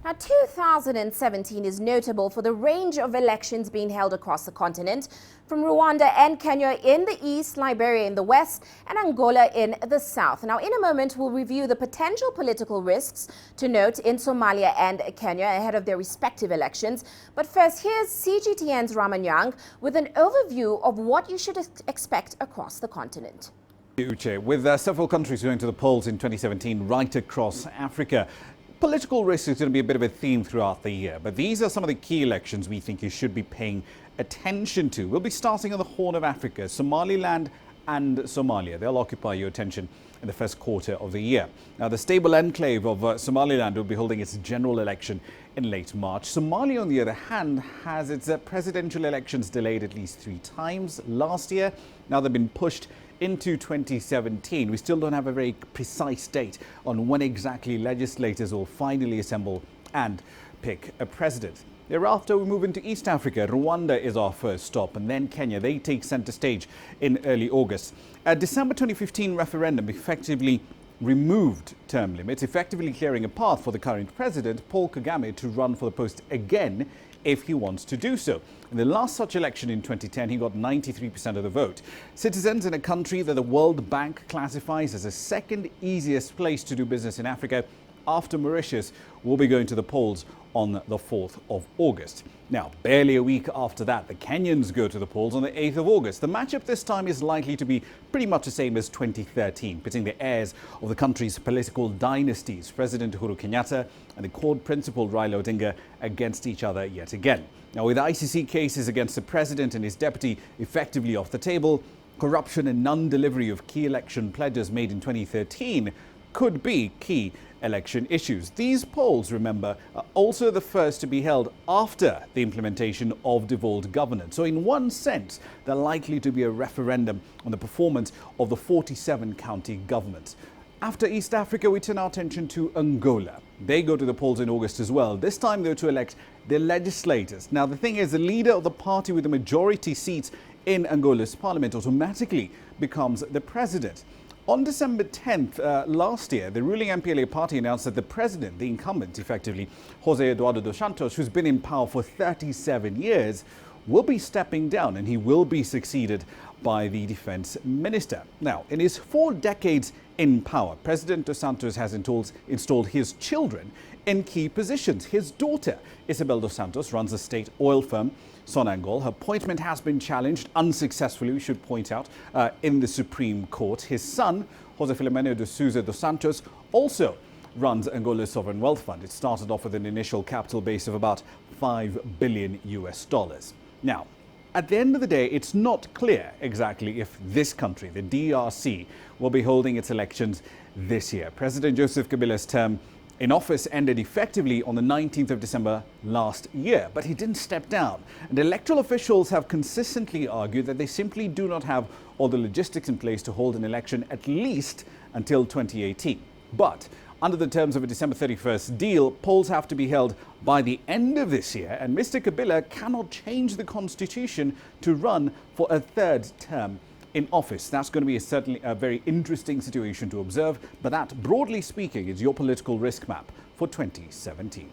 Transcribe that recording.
Now, 2017 is notable for the range of elections being held across the continent, from Rwanda and Kenya in the east, Liberia in the west, and Angola in the south. Now, in a moment, we'll review the potential political risks to note in Somalia and Kenya ahead of their respective elections. But first, here's CGTN's Ramah Nyang with an overview of what you should expect across the continent. Uche, with several countries going to the polls in 2017 right across Africa, political risk is going to be a bit of a theme throughout the year, but these are some of the key elections we think you should be paying attention to. We'll be starting on the Horn of Africa, Somaliland and Somalia. They'll occupy your attention in the first quarter of the year. Now, the stable enclave of Somaliland will be holding its general election in late March. Somalia, on the other hand, has its presidential elections delayed at least 3 times last year. Now they've been pushed into 2017. We still don't have a very precise date on when exactly legislators will finally assemble and pick a president. Thereafter, we move into East Africa. Rwanda is our first stop, and then Kenya. They take center stage in early August. A December 2015 referendum effectively removed term limits, effectively clearing a path for the current president, Paul Kagame, to run for the post again if he wants to do so. In the last such election in 2010, he got 93% of the vote. Citizens in a country that the World Bank classifies as the second easiest place to do business in Africa after Mauritius will be going to the polls on the 4th of August. Now, barely a week after that, the Kenyans go to the polls on the 8th of August. The matchup this time is likely to be pretty much the same as 2013, pitting the heirs of the country's political dynasties, President Uhuru Kenyatta and the court principal Raila Odinga, against each other yet again. Now, with ICC cases against the president and his deputy effectively off the table, corruption and non-delivery of key election pledges made in 2013 could be key election issues. These polls, remember, are also the first to be held after the implementation of devolved governance. So in one sense, they're likely to be a referendum on the performance of the 47 county governments. After East Africa, we turn our attention to Angola. They go to the polls in August as well, this time though to elect their legislators. Now, the thing is, the leader of the party with the majority seats in Angola's parliament automatically becomes the president. On December 10th last year, the ruling MPLA party announced that the president, the incumbent effectively, Jose Eduardo dos Santos, who's been in power for 37 years, will be stepping down, and he will be succeeded by the defense minister. Now, in his 4 decades in power, President dos Santos has installed his children in key positions. His daughter, Isabel dos Santos, runs a state oil firm, Sonangol. Her appointment has been challenged unsuccessfully, we should point out, in the Supreme Court. His son, Jose Filomeno de Souza dos Santos, also runs Angola's sovereign wealth fund. It started off with an initial capital base of about $5 billion. Now, at the end of the day, it's not clear exactly if this country, the DRC, will be holding its elections this year. President Joseph Kabila's term in office ended effectively on the 19th of December last year, but he didn't step down. And electoral officials have consistently argued that they simply do not have all the logistics in place to hold an election at least until 2018. But under the terms of a December 31st deal, polls have to be held by the end of this year, and Mr. Kabila cannot change the constitution to run for a 3rd term in office. That's going to be certainly a very interesting situation to observe, but that, broadly speaking, is your political risk map for 2017.